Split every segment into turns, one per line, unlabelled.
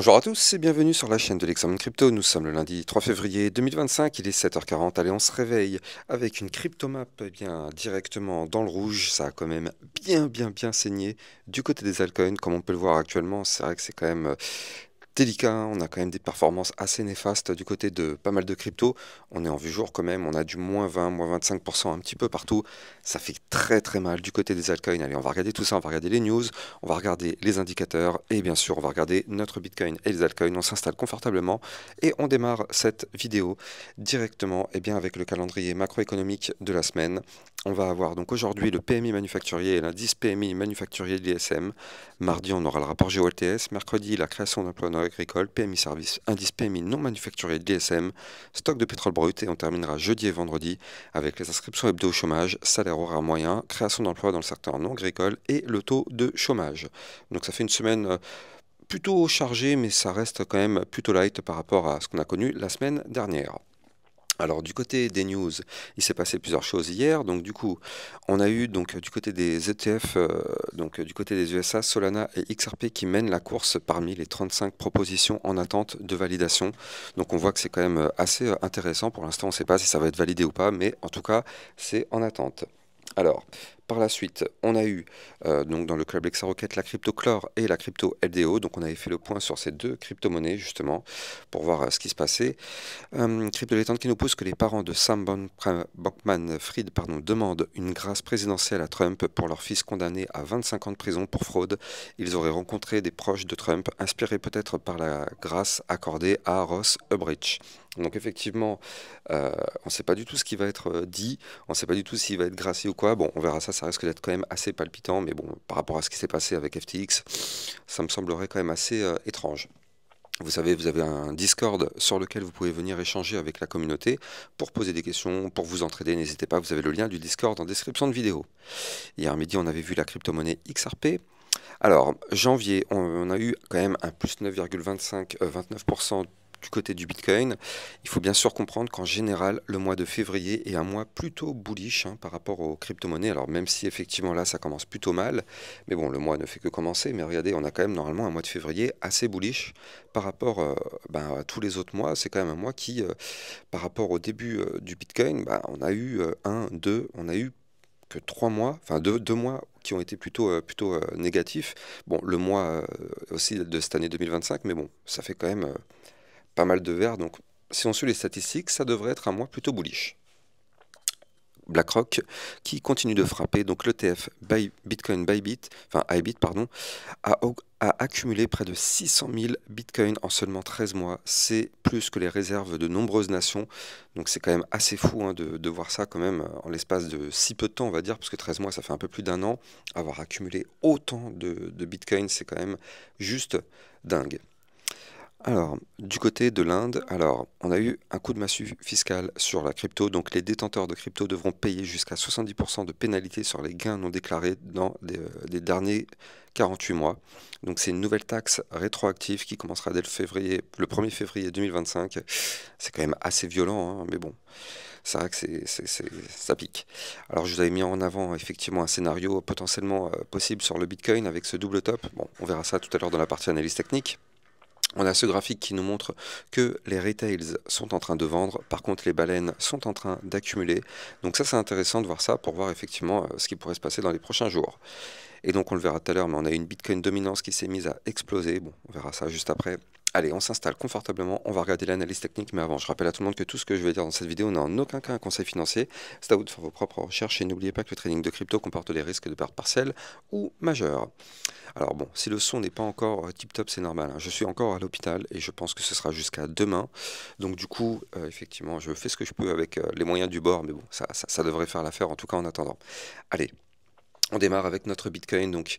Bonjour à tous et bienvenue sur la chaîne de l'Examen Crypto. Nous sommes le lundi 3 février 2025, il est 7h40. Allez, on se réveille avec une cryptomap bien directement dans le rouge. Ça a quand même bien saigné du côté des altcoins, comme on peut le voir actuellement. C'est vrai que c'est quand même délicat, hein. On a quand même des performances assez néfastes du côté de pas mal de cryptos. On est en vue jour quand même, on a du -20, -25% un petit peu partout. Ça fait très mal du côté des altcoins. Allez, on va regarder tout ça, on va regarder les news, on va regarder les indicateurs et bien sûr on va regarder notre Bitcoin et les altcoins. On s'installe confortablement et on démarre cette vidéo directement avec le calendrier macroéconomique de la semaine. On va avoir donc aujourd'hui le PMI manufacturier et l'indice PMI manufacturier de l'ISM. Mardi, on aura le rapport GeoLTS. Mercredi, la création d'emplois non agricoles, PMI service, indice PMI non manufacturier de l'ISM, stock de pétrole brut. Et on terminera jeudi et vendredi avec les inscriptions hebdo au chômage, salaire horaire moyen, création d'emplois dans le secteur non agricole et le taux de chômage. Donc ça fait une semaine plutôt chargée, mais ça reste quand même plutôt light par rapport à ce qu'on a connu la semaine dernière. Alors du côté des news, il s'est passé plusieurs choses hier. Donc du coup, on a eu donc du côté des ETF, du côté des USA, Solana et XRP qui mènent la course parmi les 35 propositions en attente de validation. Donc on voit que c'est quand même assez intéressant. Pour l'instant, on ne sait pas si ça va être validé ou pas, mais en tout cas, c'est en attente. Alors, par la suite, on a eu donc dans le club Lexarocket la crypto Clore et la crypto LDO. Donc on avait fait le point sur ces deux crypto-monnaies justement pour voir ce qui se passait. Crypto Dilettante qui nous pose que les parents de Sam Bankman-Fried demandent une grâce présidentielle à Trump pour leur fils condamné à 25 ans de prison pour fraude. Ils auraient rencontré des proches de Trump, inspirés peut-être par la grâce accordée à Ross Ulbricht. Donc effectivement, on ne sait pas du tout ce qui va être dit, on ne sait pas du tout s'il va être gracié ou quoi. Bon, on verra ça, ça risque d'être quand même assez palpitant, mais bon, par rapport à ce qui s'est passé avec FTX, ça me semblerait quand même assez étrange. Vous savez, vous avez un Discord sur lequel vous pouvez venir échanger avec la communauté pour poser des questions, pour vous entraider. N'hésitez pas, vous avez le lien du Discord en description de vidéo. Hier midi, on avait vu la crypto-monnaie XRP. Alors, janvier, on a eu quand même un plus 9,29% du côté du Bitcoin. Il faut bien sûr comprendre qu'en général, le mois de février est un mois plutôt bullish par rapport aux crypto-monnaies. Alors même si effectivement là, ça commence plutôt mal, mais bon, le mois ne fait que commencer. Mais regardez, on a quand même normalement un mois de février assez bullish par rapport à tous les autres mois. C'est quand même un mois qui, par rapport au début du Bitcoin, on a eu on a eu que 3 mois, enfin deux mois qui ont été plutôt négatifs. Bon, le mois aussi de cette année 2025, mais bon, ça fait quand même pas mal de verts. Donc, si on suit les statistiques, ça devrait être un mois plutôt bullish. BlackRock qui continue de frapper. Donc, l'ETF Bitcoin Bybit, enfin IBIT, pardon, a accumulé près de 600 000 bitcoins en seulement 13 mois. C'est plus que les réserves de nombreuses nations. Donc c'est quand même assez fou de voir ça quand même en l'espace de si peu de temps, on va dire, parce que 13 mois, ça fait un peu plus d'un an. Avoir accumulé autant de bitcoins, c'est quand même juste dingue. Alors, du côté de l'Inde, on a eu un coup de massue fiscal sur la crypto. Donc, les détenteurs de crypto devront payer jusqu'à 70% de pénalité sur les gains non déclarés dans les derniers 48 mois. Donc, c'est une nouvelle taxe rétroactive qui commencera dès le 1er février 2025. C'est quand même assez violent, mais bon, c'est vrai que ça pique. Alors, je vous avais mis en avant effectivement un scénario potentiellement possible sur le Bitcoin avec ce double top. Bon, on verra ça tout à l'heure dans la partie analyse technique. On a ce graphique qui nous montre que les retails sont en train de vendre, par contre les baleines sont en train d'accumuler. Donc ça c'est intéressant de voir ça pour voir effectivement ce qui pourrait se passer dans les prochains jours. Et donc on le verra tout à l'heure, mais on a une Bitcoin dominance qui s'est mise à exploser. Bon, on verra ça juste après. Allez, on s'installe confortablement, on va regarder l'analyse technique, mais avant, je rappelle à tout le monde que tout ce que je vais dire dans cette vidéo n'a en aucun cas un conseil financier. C'est à vous de faire vos propres recherches et n'oubliez pas que le trading de crypto comporte des risques de perte partielle ou majeure. Alors bon, si le son n'est pas encore tip-top, c'est normal, je suis encore à l'hôpital et je pense que ce sera jusqu'à demain. Donc du coup, effectivement, je fais ce que je peux avec les moyens du bord, mais bon, ça devrait faire l'affaire en tout cas en attendant. Allez, on démarre avec notre Bitcoin, donc,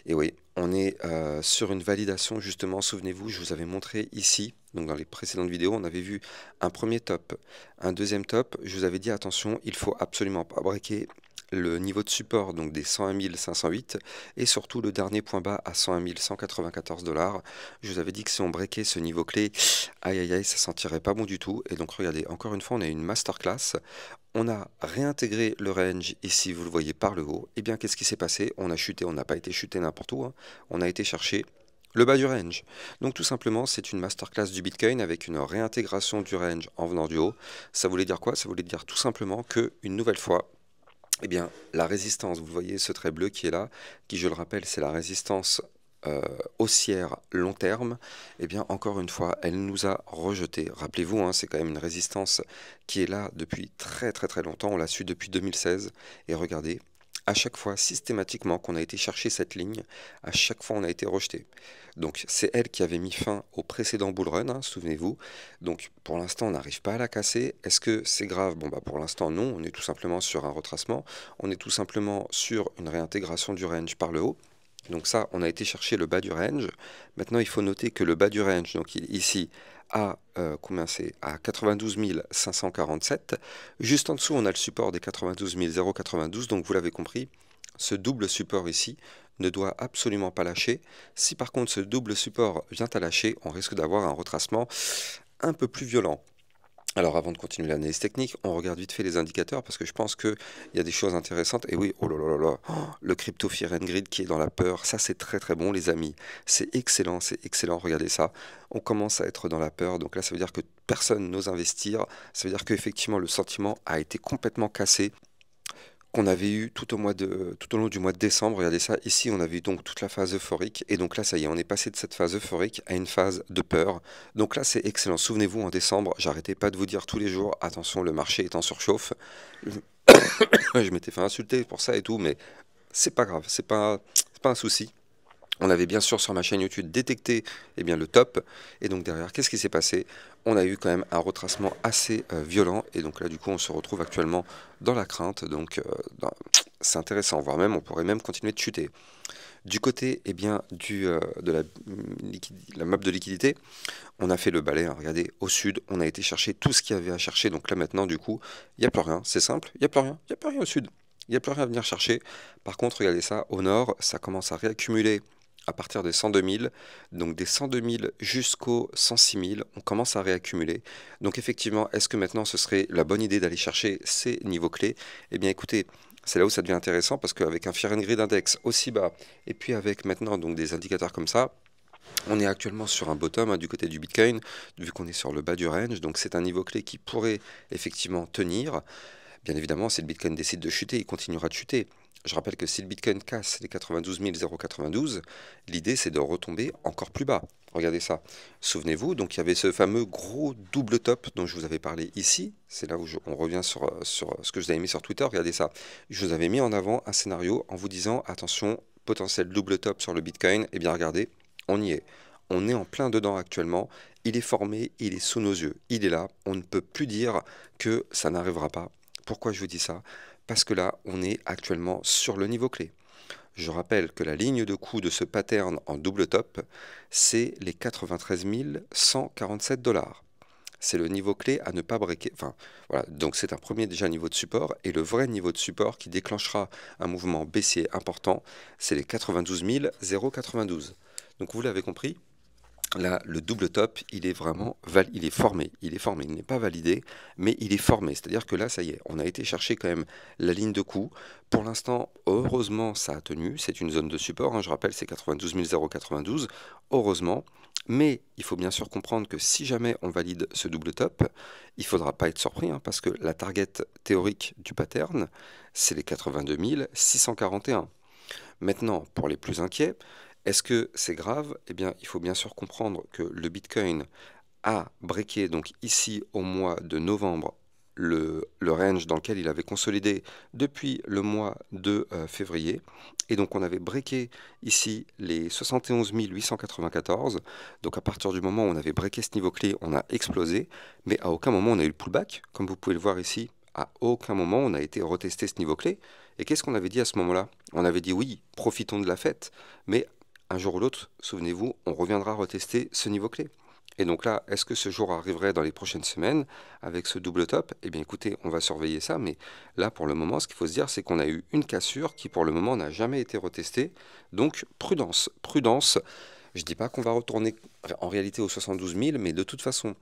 et oui, on est sur une validation justement, souvenez-vous, je vous avais montré ici, donc dans les précédentes vidéos, on avait vu un premier top, un deuxième top, je vous avais dit attention, il faut absolument pas breaker le niveau de support donc des 101 508 et surtout le dernier point bas à 101 194 $. Je vous avais dit que si on breakait ce niveau clé, aïe aïe aïe, ça sentirait pas bon du tout. Et donc regardez, encore une fois, on a une masterclass. On a réintégré le range ici, vous le voyez par le haut. Et bien qu'est-ce qui s'est passé? On a chuté, on n'a pas été chuté n'importe où, on a été chercher Le bas du range. Donc tout simplement, c'est une masterclass du Bitcoin avec une réintégration du range en venant du haut. Ça voulait dire quoi? Ça voulait dire tout simplement que, une nouvelle fois, eh bien, la résistance, vous voyez ce trait bleu qui est là, qui, je le rappelle, c'est la résistance euh, haussière long terme, eh bien, encore une fois, elle nous a rejetés. Rappelez-vous, hein, c'est quand même une résistance qui est là depuis très très très longtemps, on l'a su depuis 2016, et regardez, à chaque fois, systématiquement, qu'on a été chercher cette ligne, à chaque fois, on a été rejeté. Donc, c'est elle qui avait mis fin au précédent bull run, hein, souvenez-vous. Donc, pour l'instant, on n'arrive pas à la casser. Est-ce que c'est grave? Bon, bah, pour l'instant, non. On est tout simplement sur un retracement. On est tout simplement sur une réintégration du range par le haut. Donc ça, on a été chercher le bas du range. Maintenant, il faut noter que le bas du range, donc ici, à combien c'est? À 92 547. Juste en dessous, on a le support des 92 092. Donc vous l'avez compris, ce double support ici ne doit absolument pas lâcher. Si par contre ce double support vient à lâcher, on risque d'avoir un retracement un peu plus violent. Alors avant de continuer l'analyse technique, on regarde vite fait les indicateurs parce que je pense qu'il y a des choses intéressantes. Et oui, oh là là là là, oh, le crypto Fear and Greed qui est dans la peur, ça c'est très très bon les amis. C'est excellent, regardez ça. On commence à être dans la peur, donc là ça veut dire que personne n'ose investir. Ça veut dire qu'effectivement le sentiment a été complètement cassé qu'on avait eu tout au long du mois de décembre. Regardez ça, ici on avait eu donc toute la phase euphorique, et donc là ça y est, on est passé de cette phase euphorique à une phase de peur. Donc là c'est excellent. Souvenez-vous, en décembre, j'arrêtais pas de vous dire tous les jours, attention, le marché est en surchauffe. Je m'étais fait insulter pour ça et tout, mais c'est pas grave, c'est pas un souci. On avait bien sûr sur ma chaîne YouTube détecté bien, le top. Et donc derrière, qu'est-ce qui s'est passé? On a eu quand même un retracement assez violent. Et donc là, du coup, on se retrouve actuellement dans la crainte. Donc c'est intéressant, voire même, on pourrait même continuer de chuter. Du côté bien, de la map de liquidité, on a fait le balai. Hein, regardez, au sud, on a été chercher tout ce qu'il y avait à chercher. Donc là maintenant, du coup, il n'y a plus rien. C'est simple, il n'y a plus rien. Il n'y a plus rien au sud. Il n'y a plus rien à venir chercher. Par contre, regardez ça, au nord, ça commence à réaccumuler à partir des 102 000, donc des 102 000 jusqu'aux 106 000, on commence à réaccumuler. Donc effectivement, est-ce que maintenant ce serait la bonne idée d'aller chercher ces niveaux clés? Eh bien écoutez, c'est là où ça devient intéressant parce qu'avec un Fear and Greed Index aussi bas, et puis avec maintenant donc des indicateurs comme ça, on est actuellement sur un bottom hein, du côté du Bitcoin, vu qu'on est sur le bas du range, donc c'est un niveau clé qui pourrait effectivement tenir. Bien évidemment, si le Bitcoin décide de chuter, il continuera de chuter. Je rappelle que si le Bitcoin casse les 92 092, l'idée c'est de retomber encore plus bas. Regardez ça. Souvenez-vous, donc il y avait ce fameux gros double top dont je vous avais parlé ici. C'est là où on revient sur ce que je vous avais mis sur Twitter. Regardez ça. Je vous avais mis en avant un scénario en vous disant attention, potentiel double top sur le Bitcoin. Eh bien regardez, on y est. On est en plein dedans actuellement. Il est formé, il est sous nos yeux. Il est là. On ne peut plus dire que ça n'arrivera pas. Pourquoi je vous dis ça? Parce que là, on est actuellement sur le niveau clé. Je rappelle que la ligne de coût de ce pattern en double top, c'est les 93 147 $. C'est le niveau clé à ne pas breaker. Enfin, voilà, donc c'est un premier déjà niveau de support. Et le vrai niveau de support qui déclenchera un mouvement baissier important, c'est les 92 092. Donc vous l'avez compris, là, le double top, il est vraiment il est formé. Il n'est pas validé, mais il est formé. C'est-à-dire que là, ça y est, on a été chercher quand même la ligne de coup. Pour l'instant, heureusement, ça a tenu. C'est une zone de support. Hein, je rappelle, c'est 92 092. Heureusement. Mais il faut bien sûr comprendre que si jamais on valide ce double top, il ne faudra pas être surpris, hein, parce que la target théorique du pattern, c'est les 82 641. Maintenant, pour les plus inquiets, est-ce que c'est grave? Eh bien, il faut bien sûr comprendre que le Bitcoin a breaké, donc ici au mois de novembre, le range dans lequel il avait consolidé depuis le mois de février. Et donc on avait breaké ici les 71 894. Donc à partir du moment où on avait breaké ce niveau clé, on a explosé. Mais à aucun moment on a eu le pullback. Comme vous pouvez le voir ici, à aucun moment on a été retester ce niveau clé. Et qu'est-ce qu'on avait dit à ce moment-là? On avait dit oui, profitons de la fête, mais un jour ou l'autre, souvenez-vous, on reviendra retester ce niveau clé. Et donc là, est-ce que ce jour arriverait dans les prochaines semaines avec ce double top? Eh bien écoutez, on va surveiller ça, mais là pour le moment, ce qu'il faut se dire, c'est qu'on a eu une cassure qui pour le moment n'a jamais été retestée. Donc prudence, prudence. Je ne dis pas qu'on va retourner en réalité aux 72 000, mais de toute façon,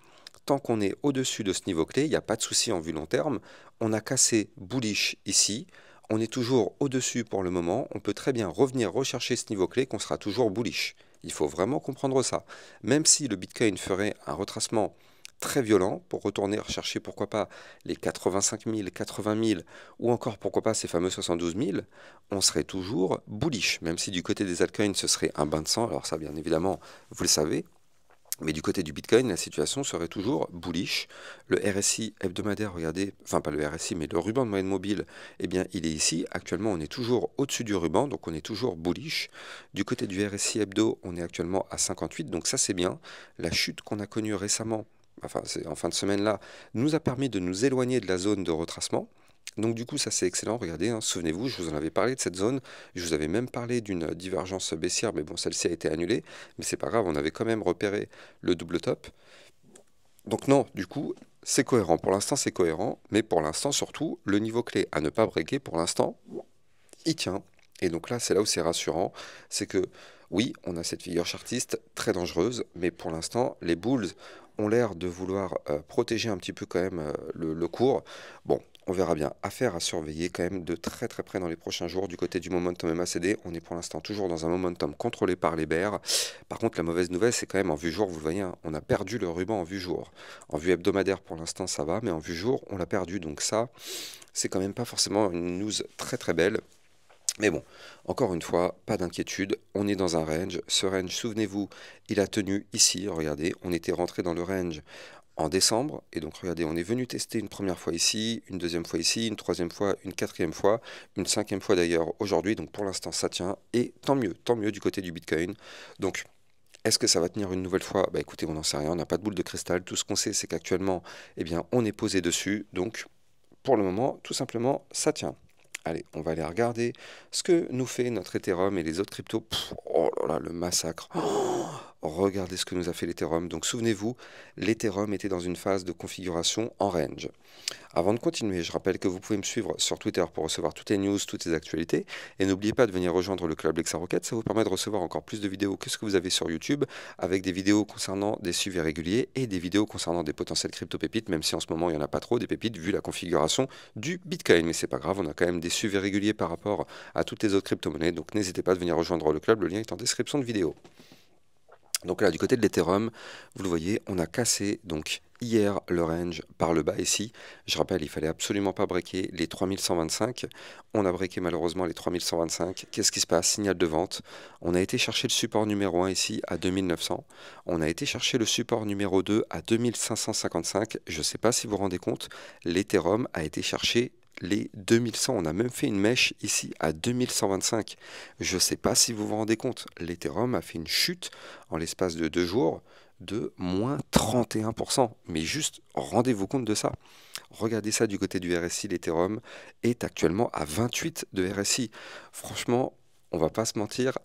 tant qu'on est au-dessus de ce niveau clé, il n'y a pas de souci en vue long terme. On a cassé bullish ici. On est toujours au-dessus pour le moment. On peut très bien revenir rechercher ce niveau clé qu'on sera toujours bullish. Il faut vraiment comprendre ça. Même si le Bitcoin ferait un retracement très violent pour retourner rechercher pourquoi pas les 85 000, 80 000 ou encore pourquoi pas ces fameux 72 000, on serait toujours bullish, même si du côté des altcoins ce serait un bain de sang, alors ça bien évidemment vous le savez, mais du côté du Bitcoin, la situation serait toujours bullish. Le RSI hebdomadaire, regardez, enfin pas le RSI, mais le ruban de moyenne mobile, eh bien il est ici. Actuellement, on est toujours au-dessus du ruban, donc on est toujours bullish. Du côté du RSI hebdo, on est actuellement à 58, donc ça c'est bien. La chute qu'on a connue récemment, enfin c'est en fin de semaine là, nous a permis de nous éloigner de la zone de retracement. Donc du coup, ça c'est excellent. Regardez, hein, souvenez-vous, je vous en avais parlé de cette zone. Je vous avais même parlé d'une divergence baissière, mais bon, celle-ci a été annulée. Mais c'est pas grave, on avait quand même repéré le double top. Donc non, du coup, c'est cohérent. Pour l'instant, c'est cohérent. Mais pour l'instant, surtout, le niveau clé à ne pas breaker, pour l'instant, il tient. Et donc là, c'est là où c'est rassurant. C'est que oui, on a cette figure chartiste très dangereuse, mais pour l'instant, les bulls ont l'air de vouloir protéger un petit peu quand même le cours. Bon, on verra bien. Affaire à surveiller quand même de très très près dans les prochains jours. Du côté du momentum MACD, on est pour l'instant toujours dans un momentum contrôlé par les bears. Par contre, la mauvaise nouvelle, c'est quand même en vue jour, vous le voyez, hein, on a perdu le ruban en vue jour. En vue hebdomadaire, pour l'instant, ça va, mais en vue jour, on l'a perdu. Donc ça, c'est quand même pas forcément une news très très belle. Mais bon, encore une fois, pas d'inquiétude, on est dans un range. Ce range, souvenez-vous, il a tenu ici, regardez, on était rentré dans le range en décembre, et donc regardez, on est venu tester une première fois ici, une deuxième fois ici, une troisième fois, une quatrième fois, une cinquième fois d'ailleurs aujourd'hui, donc pour l'instant ça tient, et tant mieux du côté du Bitcoin. Donc, est-ce que ça va tenir une nouvelle fois? Bah écoutez, on n'en sait rien, on n'a pas de boule de cristal, tout ce qu'on sait c'est qu'actuellement, eh bien, on est posé dessus, donc pour le moment, tout simplement, ça tient. Allez, on va aller regarder ce que nous fait notre Ethereum et les autres cryptos. Oh là là, le massacre. Oh, regardez ce que nous a fait l'Ethereum. Donc souvenez-vous, l'Ethereum était dans une phase de configuration en range. Avant de continuer, je rappelle que vous pouvez me suivre sur Twitter pour recevoir toutes les news, toutes les actualités. Et n'oubliez pas de venir rejoindre le club Lexa Rocket, ça vous permet de recevoir encore plus de vidéos que ce que vous avez sur YouTube, avec des vidéos concernant des suivis réguliers et des vidéos concernant des potentielles crypto-pépites, même si en ce moment il n'y en a pas trop, des pépites, vu la configuration du Bitcoin. Mais c'est pas grave, on a quand même des suivis réguliers par rapport à toutes les autres crypto-monnaies, donc n'hésitez pas à venir rejoindre le club, le lien est en description de vidéo. Donc là, du côté de l'Ethereum, vous le voyez, on a cassé donc hier le range par le bas ici. Je rappelle, il fallait absolument pas breaker les 3125. On a breaké malheureusement les 3125. Qu'est-ce qui se passe? Signal de vente. On a été chercher le support numéro 1 ici à 2900. On a été chercher le support numéro 2 à 2555. Je ne sais pas si vous vous rendez compte, l'Ethereum a été chercher les 2100. On a même fait une mèche ici à 2125. Je ne sais pas si vous vous rendez compte, l'Ethereum a fait une chute en l'espace de 2 jours de moins 31%. Mais juste rendez-vous compte de ça. Regardez ça du côté du RSI, l'Ethereum est actuellement à 28 de RSI. Franchement, on va pas se mentir,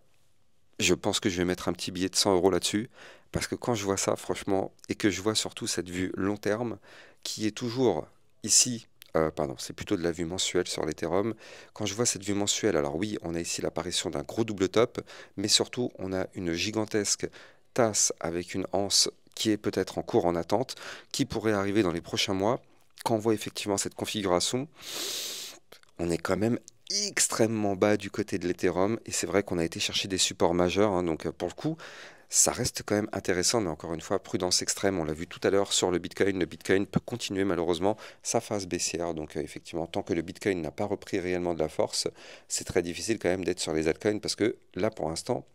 je pense que je vais mettre un petit billet de 100 € là-dessus, parce que quand je vois ça, franchement, et que je vois surtout cette vue long terme, qui est toujours ici, pardon, c'est plutôt de la vue mensuelle sur l'Ethereum, quand je vois cette vue mensuelle, alors oui, on a ici l'apparition d'un gros double top, mais surtout, on a une gigantesque tasse avec une anse qui est peut-être en cours en attente, qui pourrait arriver dans les prochains mois. Quand on voit effectivement cette configuration, on est quand même extrêmement bas du côté de l'Ethereum et c'est vrai qu'on a été chercher des supports majeurs, hein, donc pour le coup ça reste quand même intéressant, mais encore une fois prudence extrême, on l'a vu tout à l'heure sur le Bitcoin peut continuer malheureusement sa phase baissière, donc effectivement tant que le Bitcoin n'a pas repris réellement de la force, c'est très difficile quand même d'être sur les altcoins parce que là pour l'instant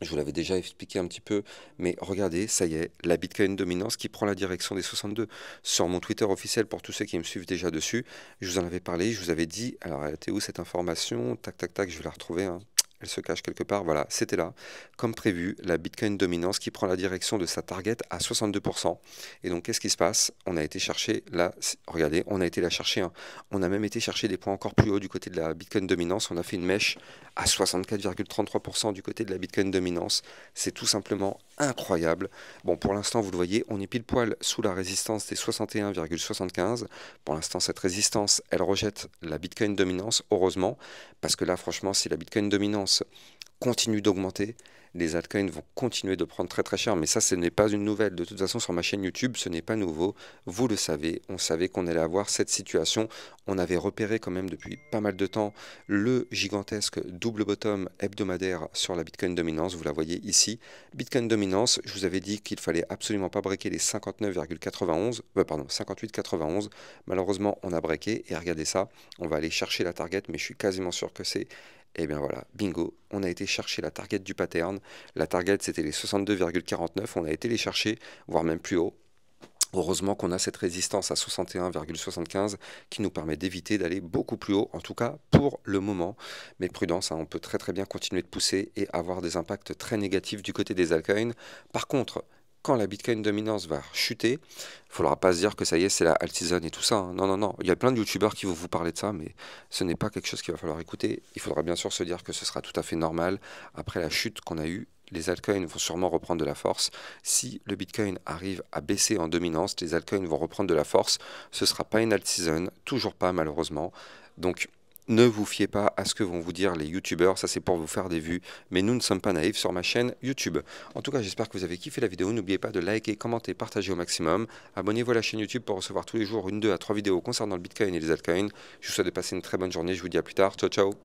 je vous l'avais déjà expliqué un petit peu, mais regardez, ça y est, la Bitcoin dominance qui prend la direction des 62. Sur mon Twitter officiel, pour tous ceux qui me suivent déjà dessus, je vous en avais parlé, je vous avais dit, alors elle était où cette information? Tac, tac, tac, je vais la retrouver, hein. Elle se cache quelque part, voilà, c'était là. Comme prévu, la Bitcoin dominance qui prend la direction de sa target à 62%. Et donc, qu'est-ce qui se passe? On a été chercher, là, regardez, on a été la chercher, hein. On a même été chercher des points encore plus hauts du côté de la Bitcoin dominance. On a fait une mèche à 64,33% du côté de la Bitcoin dominance. C'est tout simplement incroyable. Bon, pour l'instant, vous le voyez, on est pile poil sous la résistance des 61,75. Pour l'instant, cette résistance, elle rejette la Bitcoin dominance, heureusement, parce que là, franchement, si la Bitcoin dominance continue d'augmenter. Les altcoins vont continuer de prendre très très cher, mais ça, ce n'est pas une nouvelle. De toute façon, sur ma chaîne YouTube, ce n'est pas nouveau. Vous le savez, on savait qu'on allait avoir cette situation. On avait repéré quand même depuis pas mal de temps le gigantesque double bottom hebdomadaire sur la Bitcoin Dominance. Vous la voyez ici. Bitcoin Dominance, je vous avais dit qu'il fallait absolument pas breaker les 59,91, pardon, 58,91. Malheureusement, on a breaké et regardez ça. On va aller chercher la target, mais je suis quasiment sûr que c'est... Et bien voilà, bingo, on a été chercher la target du pattern. La target, c'était les 62,49. On a été les chercher, voire même plus haut. Heureusement qu'on a cette résistance à 61,75 qui nous permet d'éviter d'aller beaucoup plus haut, en tout cas pour le moment. Mais prudence, hein, on peut très très bien continuer de pousser et avoir des impacts très négatifs du côté des altcoins. Par contre, quand la Bitcoin dominance va chuter, il ne faudra pas se dire que ça y est, c'est la alt season et tout ça, hein. Non, non, non. Il y a plein de youtubeurs qui vont vous parler de ça, mais ce n'est pas quelque chose qu'il va falloir écouter. Il faudra bien sûr se dire que ce sera tout à fait normal. Après la chute qu'on a eue, les altcoins vont sûrement reprendre de la force. Si le Bitcoin arrive à baisser en dominance, les altcoins vont reprendre de la force. Ce ne sera pas une alt season, toujours pas malheureusement. Donc, ne vous fiez pas à ce que vont vous dire les youtubeurs, ça c'est pour vous faire des vues, mais nous ne sommes pas naïfs sur ma chaîne YouTube. En tout cas, j'espère que vous avez kiffé la vidéo, n'oubliez pas de liker, commenter, partager au maximum. Abonnez-vous à la chaîne YouTube pour recevoir tous les jours une, 2 à 3 vidéos concernant le Bitcoin et les altcoins. Je vous souhaite de passer une très bonne journée, je vous dis à plus tard, ciao ciao.